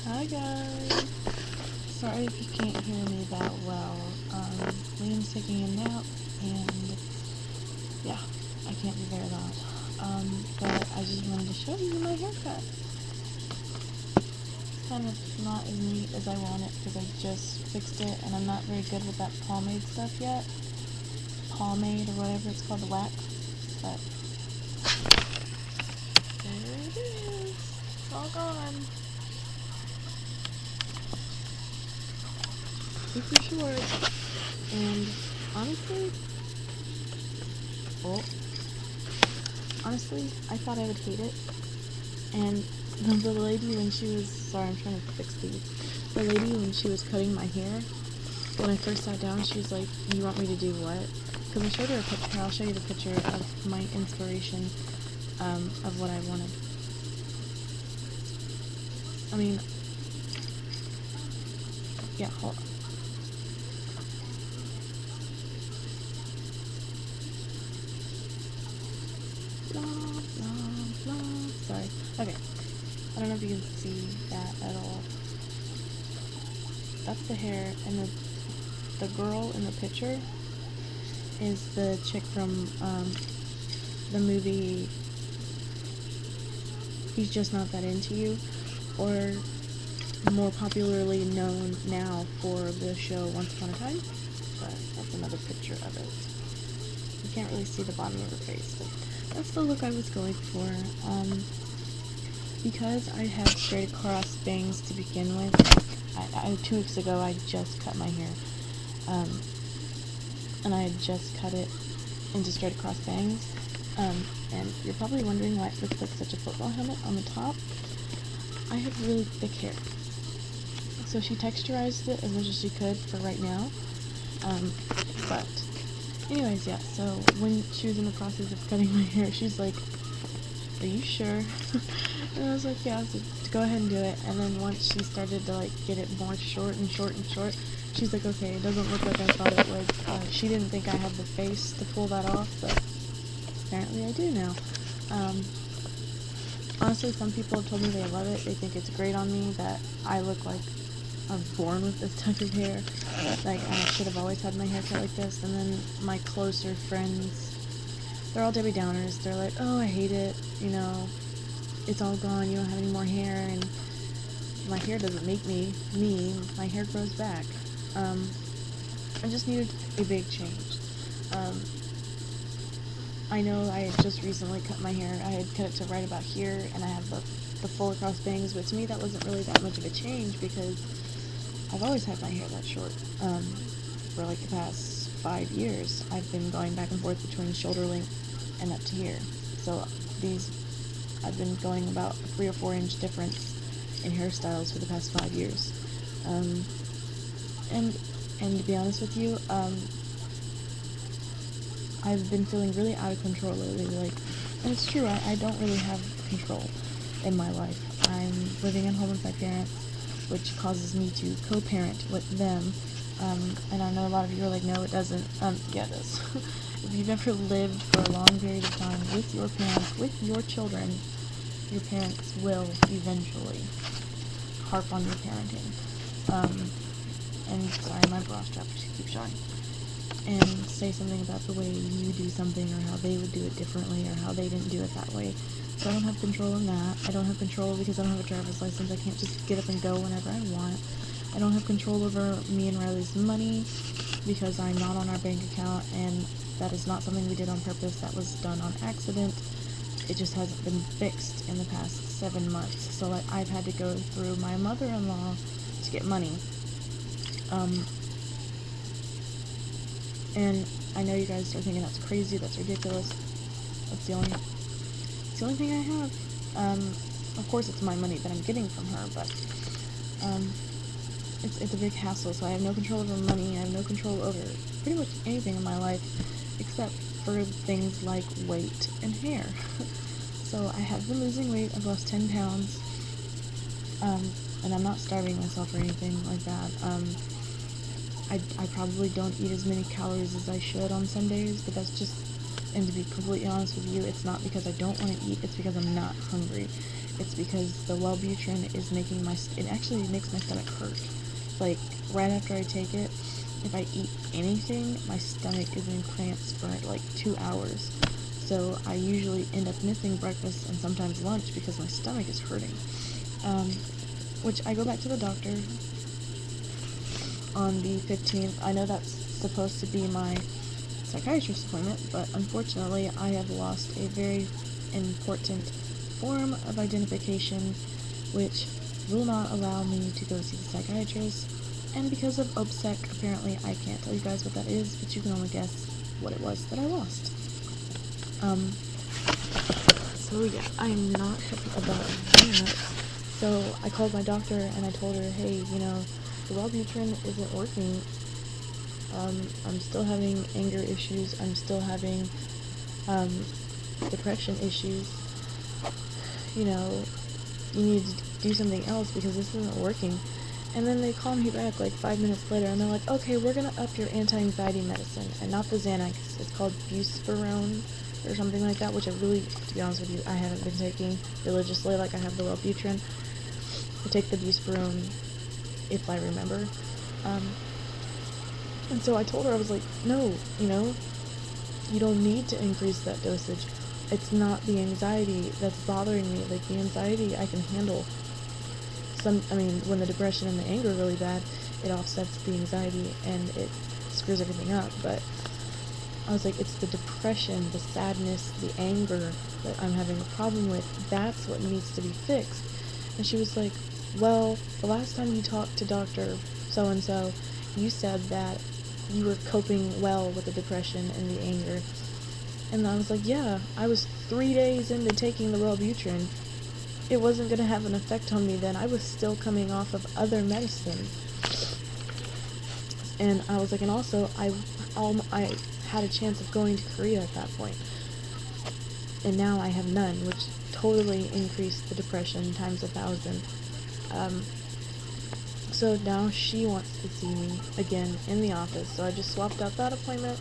Hi guys! Sorry if you can't hear me that well. Liam's taking a nap and yeah, I can't be very loud. But I just wanted to show you my haircut. It's kind of not as neat as I want it because I just fixed it and I'm not very good with that pomade stuff yet. Pomade or whatever it's called, the wax. But there it is. It's all gone. Super short, and honestly, I thought I would hate it, and the lady when she was, sorry I'm trying to fix these, the lady when she was cutting my hair, when I first sat down, she was like, you want me to do what? Because I showed her a picture, I'll show you the picture of my inspiration, of what I wanted. I mean, yeah, hold on. Sorry. Okay. I don't know if you can see that at all. That's the hair, and the girl in the picture is the chick from the movie He's Just Not That Into You, or more popularly known now for the show Once Upon a Time, but that's another picture of it. You can't really see the bottom of her face, but that's the look I was going for. Because I had straight across bangs to begin with, 2 weeks ago I just cut my hair, and I had just cut it into straight across bangs, and you're probably wondering why it looks like such a football helmet on the top. I have really thick hair, so she texturized it as much as she could for right now, but anyways, yeah, so when she was in the process of cutting my hair, she's like, are you sure? And I was like, yeah, so go ahead and do it. And then once she started to like get it more short and short and short, she's like, okay, it doesn't look like I thought it would. She didn't think I had the face to pull that off, but apparently I do now. Honestly, some people have told me they love it. They think it's great on me, that I look like I'm born with this type of hair. Like, I should have always had my hair cut like this. And then my closer friends, they're all Debbie Downers. They're like, oh, I hate it, you know, it's all gone, you don't have any more hair, and my hair doesn't make me, my hair grows back. I just needed a big change. I know I had just recently cut my hair. I had cut it to right about here, and I have the full across bangs, but to me that wasn't really that much of a change because I've always had my hair that short. For like the past 5 years, I've been going back and forth between shoulder length and up to here. So I've been going about a 3 or 4 inch difference in hairstyles for the past 5 years. And to be honest with you, I've been feeling really out of control lately, like, and it's true, I don't really have control in my life. I'm living at home with my parents, which causes me to co-parent with them, and I know a lot of you are like, no, it doesn't. Yeah, it does. If you've ever lived for a long period of time with your parents, with your children, your parents will eventually harp on your parenting. And sorry, my bra strap just keeps showing. And say something about the way you do something, or how they would do it differently, or how they didn't do it that way. So I don't have control in that. I don't have control because I don't have a driver's license. I can't just get up and go whenever I want. I don't have control over me and Riley's money because I'm not on our bank account, and that is not something we did on purpose. That was done on accident. It just hasn't been fixed in the past 7 months. So like, I've had to go through my mother-in-law to get money. And I know you guys are thinking that's crazy, that's ridiculous. That's the only thing I have. Of course it's my money that I'm getting from her, but it's a big hassle, so I have no control over money. I have no control over pretty much anything in my life except for things like weight and hair. So I have been losing weight. I've lost 10 pounds, and I'm not starving myself or anything like that. I probably don't eat as many calories as I should on some days, but that's just And to be completely honest with you, it's not because I don't want to eat, it's because I'm not hungry. It's because the Wellbutrin is making it actually makes my stomach hurt. Like, right after I take it, if I eat anything, my stomach is in cramps for like 2 hours. So I usually end up missing breakfast and sometimes lunch because my stomach is hurting. Which I go back to the doctor on the 15th. I know that's supposed to be my psychiatrist appointment, but unfortunately I have lost a very important form of identification which will not allow me to go see the psychiatrist, and because of OPSEC, apparently I can't tell you guys what that is, but you can only guess what it was that I lost. So yeah, I'm not happy about that. So I called my doctor and I told her, hey, the Wellbutrin isn't working. I'm still having anger issues. I'm still having depression issues. You need to do something else because this isn't working. And then they call me back like 5 minutes later and they're like, okay, we're gonna up your anti-anxiety medicine, and not the Xanax. It's called buspirone or something like that, which I really, to be honest with you, I haven't been taking religiously like I have the Wellbutrin. I take the buspirone if I remember. And so I told her, I was like, no, you don't need to increase that dosage. It's not the anxiety that's bothering me. Like, the anxiety I can handle. When the depression and the anger are really bad, it offsets the anxiety and it screws everything up. But I was like, it's the depression, the sadness, the anger that I'm having a problem with. That's what needs to be fixed. And she was like, well, the last time you talked to Dr. So-and-so, you said that you were coping well with the depression and the anger. And I was like, yeah, I was 3 days into taking the Wellbutrin. It wasn't going to have an effect on me then. I was still coming off of other medicine. And I was like, and also, I had a chance of going to Korea at that point. And now I have none, which totally increased the depression times 1,000. So now she wants to see me again in the office. So I just swapped out that appointment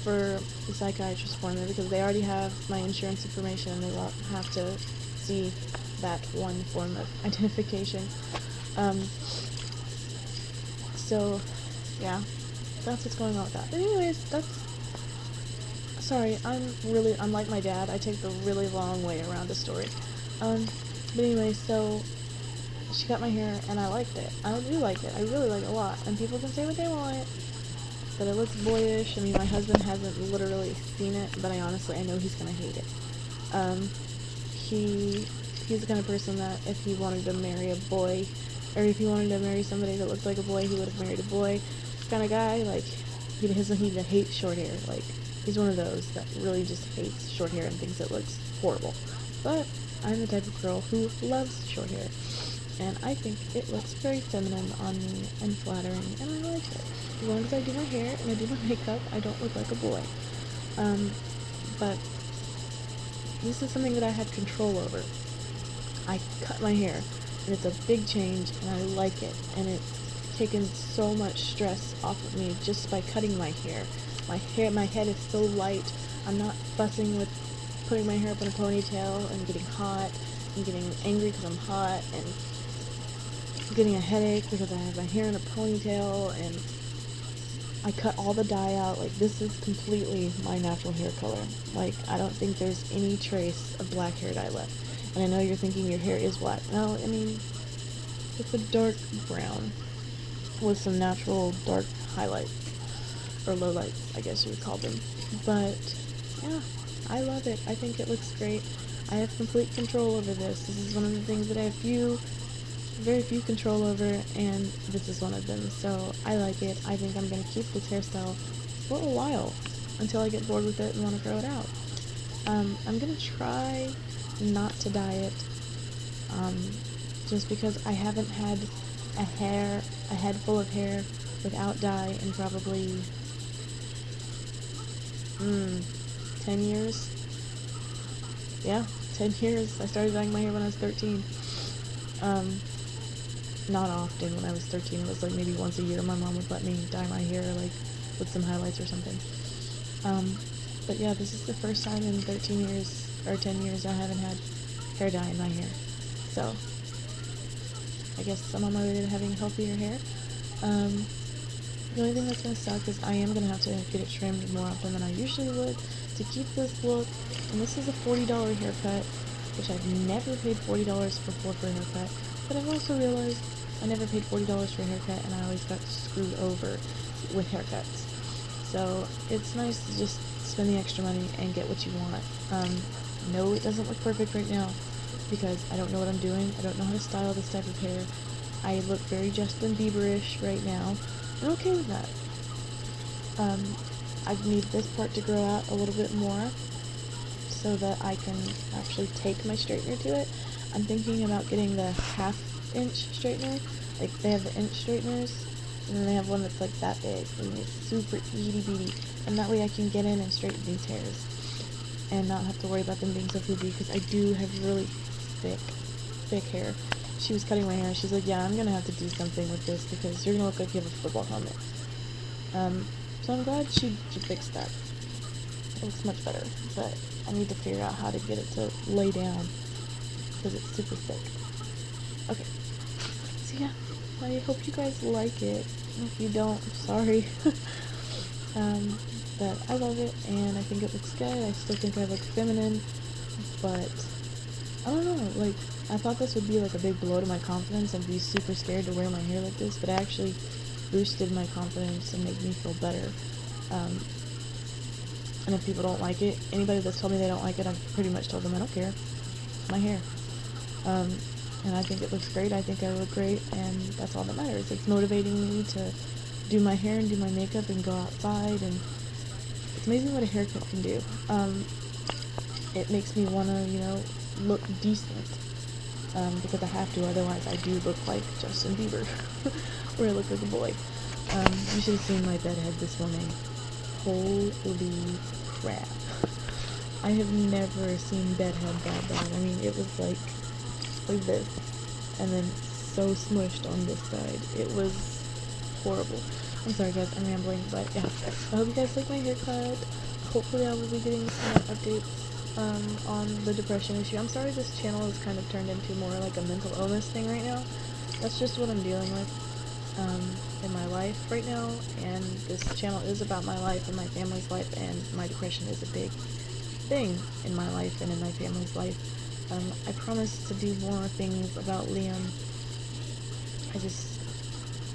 for the psychiatrist appointment because they already have my insurance information and they won't have to see that one form of identification. So yeah, that's what's going on with that. But anyways, sorry, I'm like my dad, I take the really long way around the story. But anyway, so she cut my hair and I liked it. I do like it. I really like it a lot. And people can say what they want, that it looks boyish. My husband hasn't literally seen it, but I know he's gonna hate it. He's the kind of person that if he wanted to marry a boy, or if he wanted to marry somebody that looked like a boy, he would have married a boy kind of guy. Like, he hates short hair. Like, he's one of those that really just hates short hair and thinks it looks horrible. But I'm the type of girl who loves short hair, and I think it looks very feminine on me and flattering, and I like it. As long as I do my hair and I do my makeup, I don't look like a boy. But this is something that I had control over. I cut my hair, and it's a big change, and I like it, and it's taken so much stress off of me just by cutting my hair. My head is so light. I'm not fussing with putting my hair up in a ponytail and getting hot and getting angry because I'm hot and getting a headache because I have my hair in a ponytail, and I cut all the dye out. Like, this is completely my natural hair color. Like, I don't think there's any trace of black hair dye left. And I know you're thinking your hair is black. No, it's a dark brown with some natural dark highlights, or lowlights, I guess you would call them. But yeah, I love it. I think it looks great. I have complete control over this. This is one of the things that I have very few control over, and this is one of them. So I like it. I think I'm going to keep this hairstyle for a while until I get bored with it and want to grow it out. I'm going to try not to dye it, just because I haven't had a head full of hair without dye in probably 10 years. Yeah, 10 years. I started dyeing my hair when I was 13. Not often. When I was 13, it was like maybe once a year my mom would let me dye my hair, like with some highlights or something. But yeah, this is the first time in 13 years or 10 years I haven't had hair dye in my hair. So I guess I'm on my way to having healthier hair. The only thing that's gonna suck is I am gonna have to get it trimmed more often than I usually would to keep this look. And this is a $40 haircut, which I've never paid $40 before for a haircut. But I've also realized I never paid $40 for a haircut, and I always got screwed over with haircuts. So it's nice to just spend the extra money and get what you want. No, it doesn't look perfect right now because I don't know what I'm doing. I don't know how to style this type of hair. I look very Justin Bieber-ish right now. I'm okay with that. I need this part to grow out a little bit more so that I can actually take my straightener to it. I'm thinking about getting the half-inch straightener. Like, they have the inch straighteners, and then they have one that's like that big, and it's super itty-bitty, and that way I can get in and straighten these hairs and not have to worry about them being so poofy, because I do have really thick hair. She was cutting my hair and she's like, yeah, I'm gonna have to do something with this because you're gonna look like you have a football helmet. So I'm glad she fixed that. It looks much better, but I need to figure out how to get it to lay down because it's super thick. Okay, so yeah, I hope you guys like it. If you don't, I'm sorry. But I love it and I think it looks good. I still think I look feminine, but I don't know, like, I thought this would be like a big blow to my confidence and be super scared to wear my hair like this, but it actually boosted my confidence and made me feel better. And if people don't like it, anybody that's told me they don't like it, I've pretty much told them I don't care. It's my hair. And I think it looks great. I think I look great, and that's all that matters. It's motivating me to do my hair and do my makeup and go outside, and it's amazing what a haircut can do. It makes me want to, look decent, because I have to, otherwise I do look like Justin Bieber, or I look like a boy. You should have seen my bedhead this morning. Holy crap. I have never seen bedhead that bad. I mean, it was like this, and then so smushed on this side. It was horrible. I'm sorry guys, I'm rambling, but yeah. I hope you guys like my haircut. Hopefully I will be getting some more updates on the depression issue. I'm sorry this channel has kind of turned into more like a mental illness thing right now. That's just what I'm dealing with in my life right now, and this channel is about my life and my family's life, and my depression is a big thing in my life and in my family's life. I promise to do more things about Liam. I just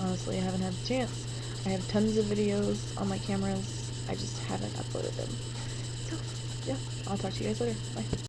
honestly haven't had the chance. I have tons of videos on my cameras, I just haven't uploaded them. So yeah, I'll talk to you guys later. Bye.